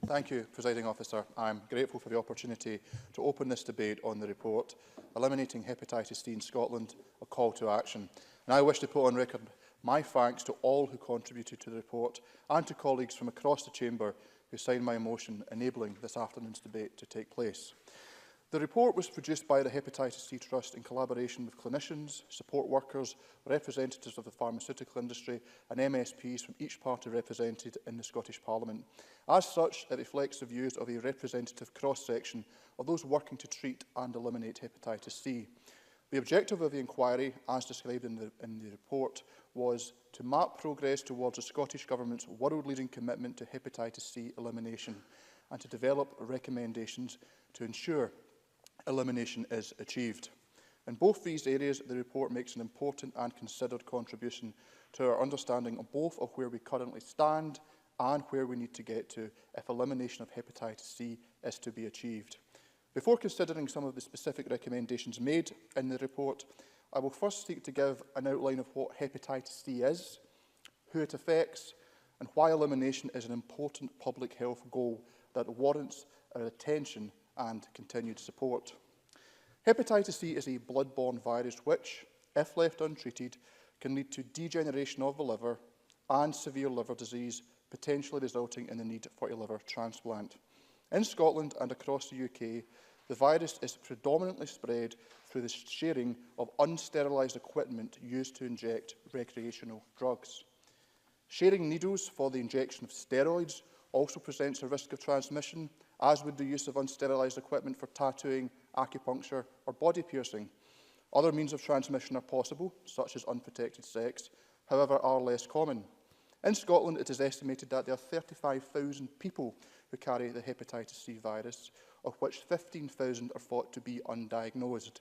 Thank you, Presiding Officer. I am grateful for the opportunity to open this debate on the report, Eliminating Hepatitis C in Scotland, a call to action. And I wish to put on record my thanks to all who contributed to the report and to colleagues from across the Chamber who signed my motion enabling this afternoon's debate to take place. The report was produced by the Hepatitis C Trust in collaboration with clinicians, support workers, representatives of the pharmaceutical industry and MSPs from each party represented in the Scottish Parliament. As such, it reflects the views of a representative cross-section of those working to treat and eliminate hepatitis C. The objective of the inquiry, as described in the report, was to map progress towards the Scottish Government's world-leading commitment to hepatitis C elimination and to develop recommendations to ensure elimination is achieved. In both these areas, the report makes an important and considered contribution to our understanding of both of where we currently stand and where we need to get to if elimination of hepatitis C is to be achieved. Before considering some of the specific recommendations made in the report, I will first seek to give an outline of what hepatitis C is, who it affects, and why elimination is an important public health goal that warrants our attention and continued support. Hepatitis C is a blood-borne virus which, if left untreated, can lead to degeneration of the liver and severe liver disease, potentially resulting in the need for a liver transplant. In Scotland and across the UK, the virus is predominantly spread through the sharing of unsterilised equipment used to inject recreational drugs. Sharing needles for the injection of steroids also presents a risk of transmission, as would the use of unsterilised equipment for tattooing, acupuncture or body piercing. Other means of transmission are possible, such as unprotected sex, however are less common. In Scotland, it is estimated that there are 35,000 people who carry the hepatitis C virus, of which 15,000 are thought to be undiagnosed.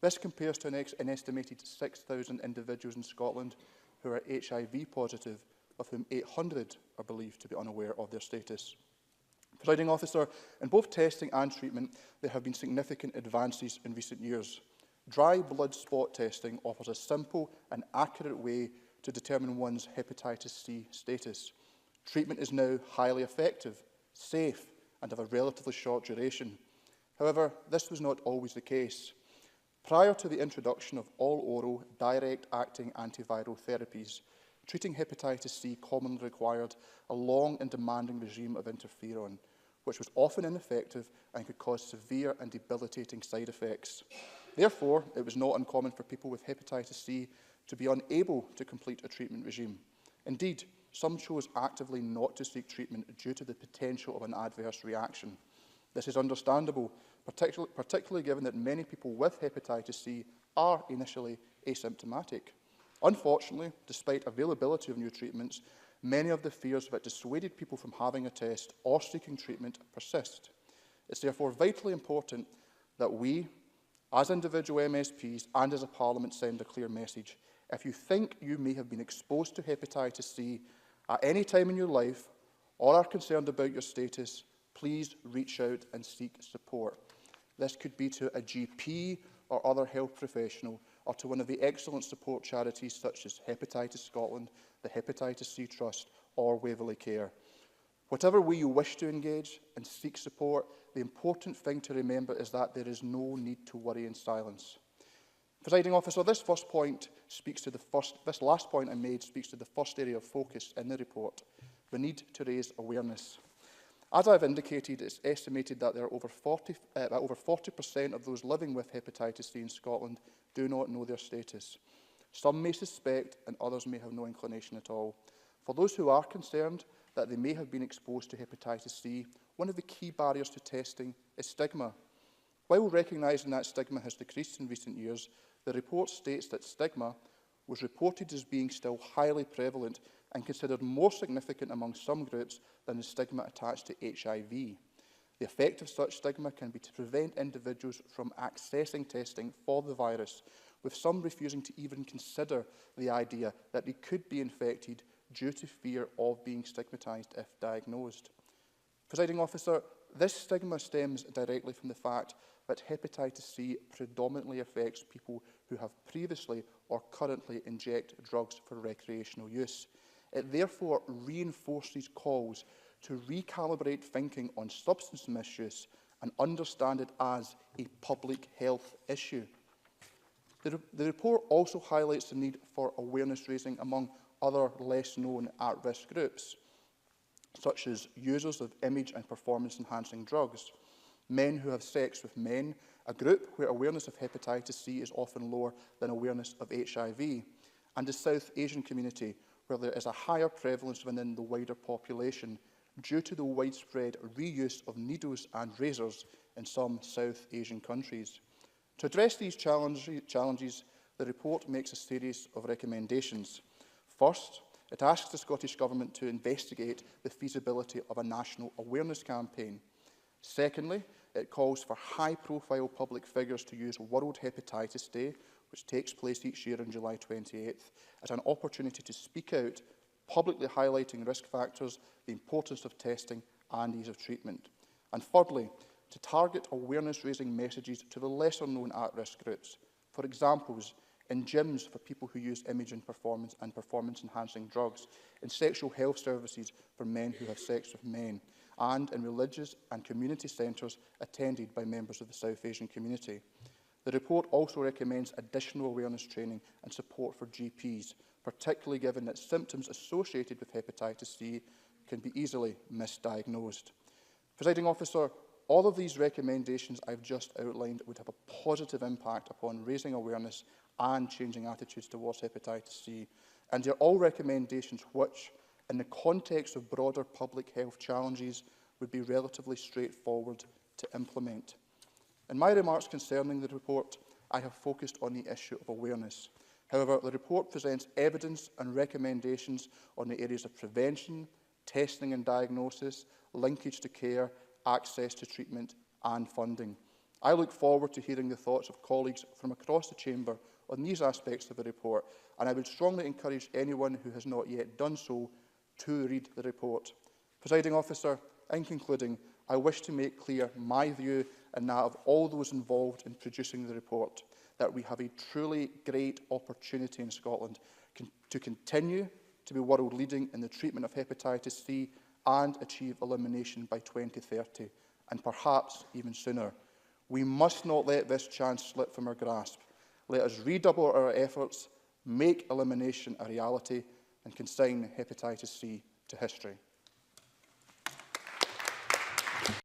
This compares to an estimated 6,000 individuals in Scotland who are HIV positive, of whom 800 are believed to be unaware of their status. Presiding Officer, in both testing and treatment, there have been significant advances in recent years. Dry blood spot testing offers a simple and accurate way to determine one's hepatitis C status. Treatment is now highly effective, safe, and of a relatively short duration. However, this was not always the case. Prior to the introduction of all oral, direct-acting antiviral therapies, treating hepatitis C commonly required a long and demanding regime of interferon, which was often ineffective and could cause severe and debilitating side effects. Therefore, it was not uncommon for people with hepatitis C to be unable to complete a treatment regime. Indeed, some chose actively not to seek treatment due to the potential of an adverse reaction. This is understandable, particularly given that many people with hepatitis C are initially asymptomatic. Unfortunately, despite availability of new treatments, many of the fears that dissuaded people from having a test or seeking treatment persist. It's therefore vitally important that we, as individual MSPs and as a Parliament, send a clear message. If you think you may have been exposed to hepatitis C at any time in your life or are concerned about your status, please reach out and seek support. This could be to a GP or other health professional, or to one of the excellent support charities such as Hepatitis Scotland, the Hepatitis C Trust or Waverley Care. Whatever way you wish to engage and seek support, the important thing to remember is that there is no need to worry in silence. Presiding Officer, this last point I made speaks to the first area of focus in the report, the need to raise awareness. As I have indicated, it's estimated that there are over 40% of those living with hepatitis C in Scotland do not know their status. Some may suspect and others may have no inclination at all. For those who are concerned that they may have been exposed to hepatitis C, one of the key barriers to testing is stigma. While recognising that stigma has decreased in recent years, the report states that stigma was reported as being still highly prevalent and considered more significant among some groups than the stigma attached to HIV. The effect of such stigma can be to prevent individuals from accessing testing for the virus, with some refusing to even consider the idea that they could be infected due to fear of being stigmatised if diagnosed. Presiding Officer, this stigma stems directly from the fact that hepatitis C predominantly affects people who have previously or currently inject drugs for recreational use. It therefore reinforces calls to recalibrate thinking on substance misuse and understand it as a public health issue. The report also highlights the need for awareness raising among other less known at-risk groups, such as users of image and performance-enhancing drugs, men who have sex with men, a group where awareness of hepatitis C is often lower than awareness of HIV, and the South Asian community, where there is a higher prevalence within the wider population due to the widespread reuse of needles and razors in some South Asian countries. To address these challenges, the report makes a series of recommendations. First, it asks the Scottish Government to investigate the feasibility of a national awareness campaign. Secondly, it calls for high-profile public figures to use World Hepatitis Day, which takes place each year on July 28th, as an opportunity to speak out, publicly highlighting risk factors, the importance of testing and ease of treatment. And thirdly, to target awareness-raising messages to the lesser-known at-risk groups. For examples, in gyms for people who use image and performance-enhancing drugs, in sexual health services for men who have sex with men, and in religious and community centres attended by members of the South Asian community. The report also recommends additional awareness training and support for GPs, particularly given that symptoms associated with hepatitis C can be easily misdiagnosed. Presiding Officer, all of these recommendations I've just outlined would have a positive impact upon raising awareness and changing attitudes towards hepatitis C, and they're all recommendations which, in the context of broader public health challenges, would be relatively straightforward to implement. In my remarks concerning the report, I have focused on the issue of awareness. However, the report presents evidence and recommendations on the areas of prevention, testing and diagnosis, linkage to care, access to treatment and funding. I look forward to hearing the thoughts of colleagues from across the Chamber on these aspects of the report, and I would strongly encourage anyone who has not yet done so to read the report. Presiding Officer, in concluding, I wish to make clear my view and that of all those involved in producing the report, that we have a truly great opportunity in Scotland to continue to be world-leading in the treatment of hepatitis C and achieve elimination by 2030, and perhaps even sooner. We must not let this chance slip from our grasp. Let us redouble our efforts, make elimination a reality, and consign hepatitis C to history.